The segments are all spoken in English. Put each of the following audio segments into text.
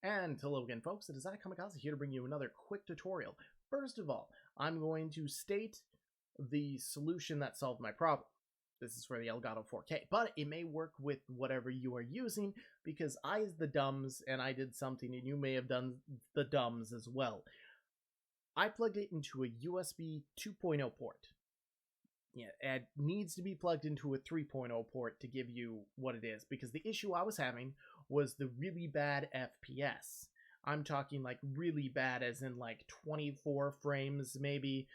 And hello again, folks. It is I, Kamikaze, here to bring you another quick tutorial. First of all, I'm going to state the solution that solved my problem. This is for the Elgato 4K, but it may work with whatever you are using, because I is the dumbs, and I did something, and you may have done the dumbs as well. I plugged it into a USB 2.0 port. Yeah, it needs to be plugged into a 3.0 port to give you what it is, because the issue I was having was the really bad FPS. I'm talking like really bad, as in like 24 frames, maybe.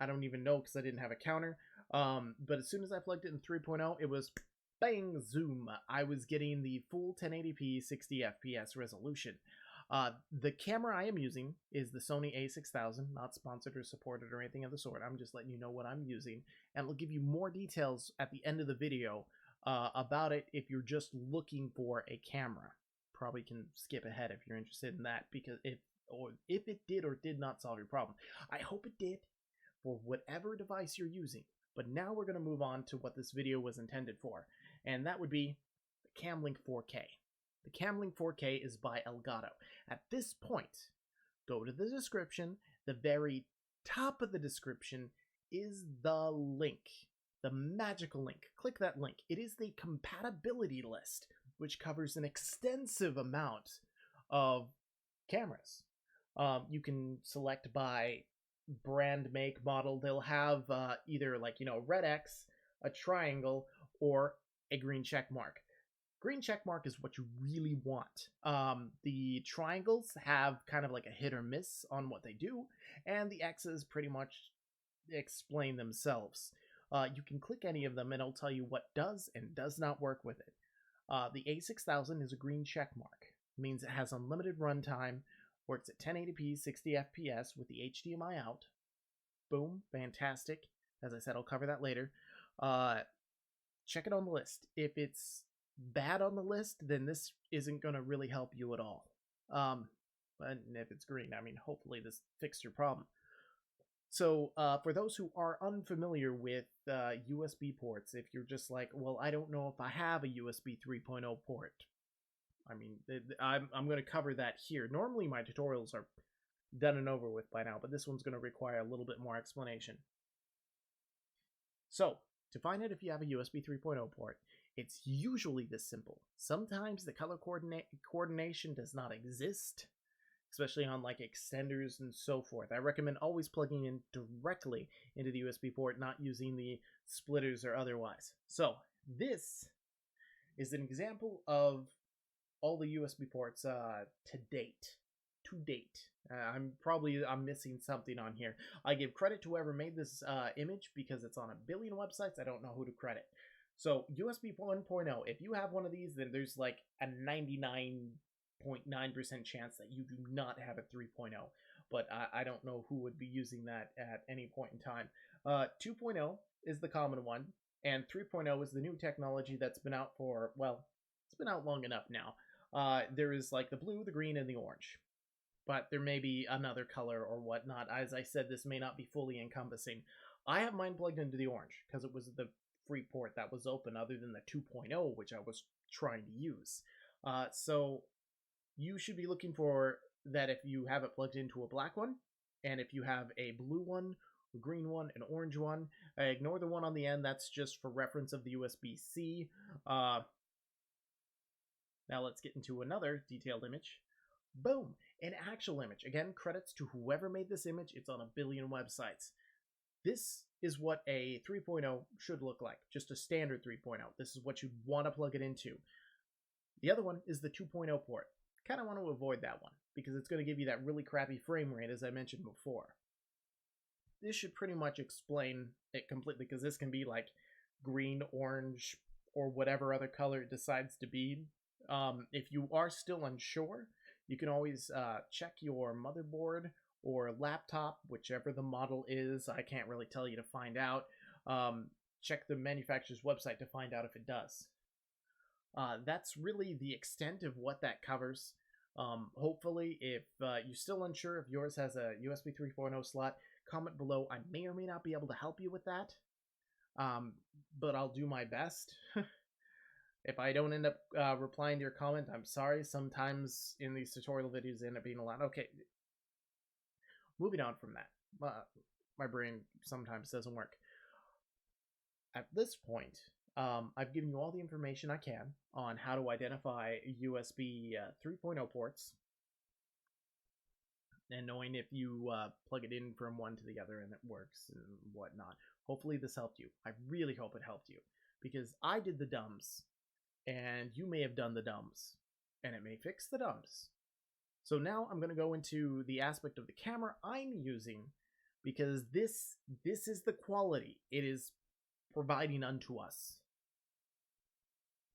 I don't even know because I didn't have a counter. But as soon as I plugged it in 3.0, it was bang, zoom. I was getting the full 1080p 60 FPS resolution. The camera I am using is the Sony a6000, not sponsored or supported or anything of the sort. I'm just letting you know what I'm using, and it'll give you more details at the end of the video about it if you're just looking for a camera. Probably can skip ahead if you're interested in that, because if it did or did not solve your problem. I hope it did for whatever device you're using. But now we're going to move on to what this video was intended for, and that would be the Cam Link 4K. The Cam Link 4K is by Elgato. At this point, go to the description. The very top of the description is the link, the magical link. Click that link. It is the compatibility list, which covers an extensive amount of cameras. You can select by brand, make, model. They'll have either like, red X, a triangle, or a green check mark. Green check mark is what you really want. The triangles have kind of like a hit or miss on what they do, and the X's pretty much explain themselves. You can click any of them and it'll tell you what does and does not work with it. The a6000 is a green check mark. It means it has unlimited runtime, works at 1080p 60 FPS with the HDMI out. Boom, fantastic. As I said, I'll cover that later. Check it on the list. If it's bad on the list, then this isn't going to really help you at all. But if it's green, I mean, hopefully this fixed your problem. So for those who are unfamiliar with USB ports, if you're just like, well, I don't know if I have a USB 3.0 port, I mean, I'm going to cover that here. Normally my tutorials are done and over with by now, but this one's going to require a little bit more explanation. So to find out if you have a USB 3.0 port, it's usually this simple. Sometimes the color coordination does not exist, especially on like extenders and so forth. I recommend always plugging in directly into the USB port, not using the splitters or otherwise. So this is an example of all the USB ports to date. I'm missing something on here. I give credit to whoever made this image because it's on a billion websites. I don't know who to credit. So USB 1.0, if you have one of these, then there's like a 99.9% chance that you do not have a 3.0. But I don't know who would be using that at any point in time. 2.0 is the common one, and 3.0 is the new technology that's been out for, well, it's been out long enough now. There is like the blue, the green, and the orange. But there may be another color or whatnot. As I said, this may not be fully encompassing. I have mine plugged into the orange because it was the free port that was open, other than the 2.0, which I was trying to use. So you should be looking for that if you have it plugged into a black one, and if you have a blue one, a green one, an orange one. Ignore the one on the end. That's just for reference of the USB-C. Now let's get into another detailed image. Boom, an actual image. Again, credits to whoever made this image. It's on a billion websites. This is what a 3.0 should look like, just a standard 3.0. This is what you'd want to plug it into. The other one is the 2.0 port. Kind of want to avoid that one because it's going to give you that really crappy frame rate, as I mentioned before. This should pretty much explain it completely, because this can be like green, orange, or whatever other color it decides to be. If you are still unsure, you can always check your motherboard or laptop, whichever the model is. I can't really tell you to find out. Check the manufacturer's website to find out if it does. That's really the extent of what that covers. Hopefully, if you're still unsure if yours has a USB 3.0 slot, comment below. I may or may not be able to help you with that, but I'll do my best. If I don't end up replying to your comment, I'm sorry. Sometimes in these tutorial videos they end up being a lot. Okay, moving on from that. My brain sometimes doesn't work. At this point, I've given you all the information I can on how to identify USB 3.0 ports, and knowing if you plug it in from one to the other and it works and whatnot. Hopefully this helped you. I really hope it helped you, because I did the dumbs, and you may have done the dumbs, and it may fix the dumbs. So now I'm going to go into the aspect of the camera I'm using, because this is the quality it is providing unto us.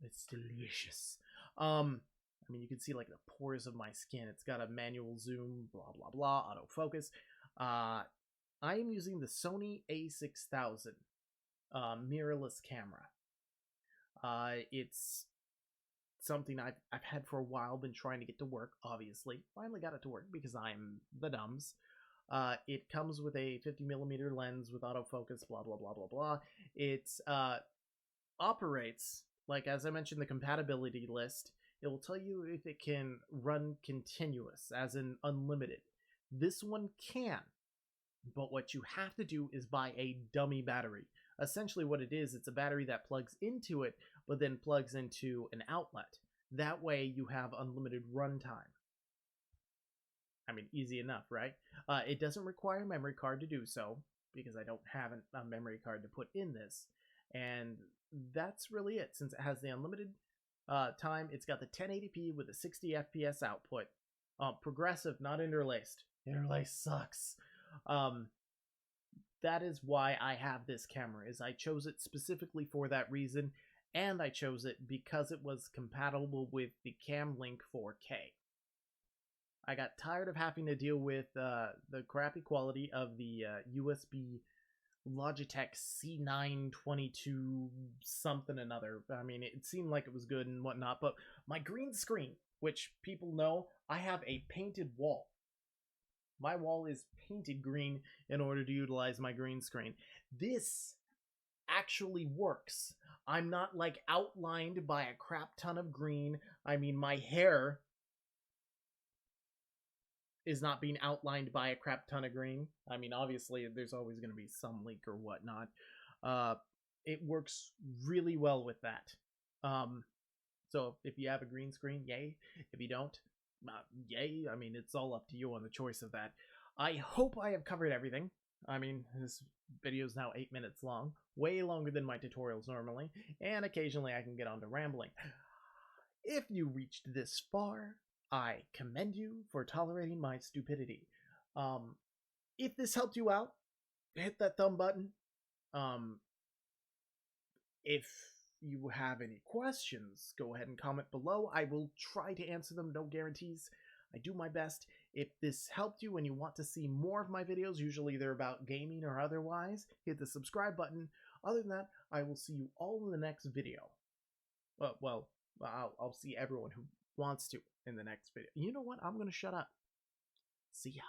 It's delicious. I mean, you can see like the pores of my skin. It's got a manual zoom, blah blah blah, autofocus. I am using the Sony a6000 mirrorless camera. It's something I've had for a while, been trying to get to work, obviously. Finally got it to work because I'm the dumbs. It comes with a 50mm lens with autofocus, blah blah blah blah blah. It operates, like as I mentioned, the compatibility list. It will tell you if it can run continuous, as in unlimited. This one can, but what you have to do is buy a dummy battery. Essentially what it is, it's a battery that plugs into it, but then plugs into an outlet. That way you have unlimited runtime. I mean, easy enough, right? It doesn't require a memory card to do so, because I don't have a memory card to put in this. And that's really it. Since it has the unlimited time, it's got the 1080p with a 60 FPS output. Progressive, not interlaced. Interlaced sucks. That is why I have this camera, is I chose it specifically for that reason, and I chose it because it was compatible with the Cam Link 4K. I got tired of having to deal with the crappy quality of the USB Logitech C922 something another. I mean, it seemed like it was good and whatnot, but my green screen, which people know, I have a painted wall. My wall is painted green in order to utilize my green screen. This actually works. I'm not like outlined by a crap ton of green. I mean, my hair is not being outlined by a crap ton of green. I mean, obviously, there's always going to be some leak or whatnot. It works really well with that. So if you have a green screen, yay. If you don't, yay. I mean, it's all up to you on the choice of that. I hope I have covered everything. I mean, this video is now 8 minutes long, way longer than my tutorials normally, and occasionally I can get on to rambling. If you reached this far, I commend you for tolerating my stupidity. If this helped you out, hit that thumb button. If you have any questions, go ahead and comment below. I will try to answer them, no guarantees. I do my best. If this helped you and you want to see more of my videos, usually they're about gaming or otherwise, hit the subscribe button. Other than that, I will see you all in the next video. Well, I'll see everyone who wants to in the next video. You know what? I'm going to shut up. See ya.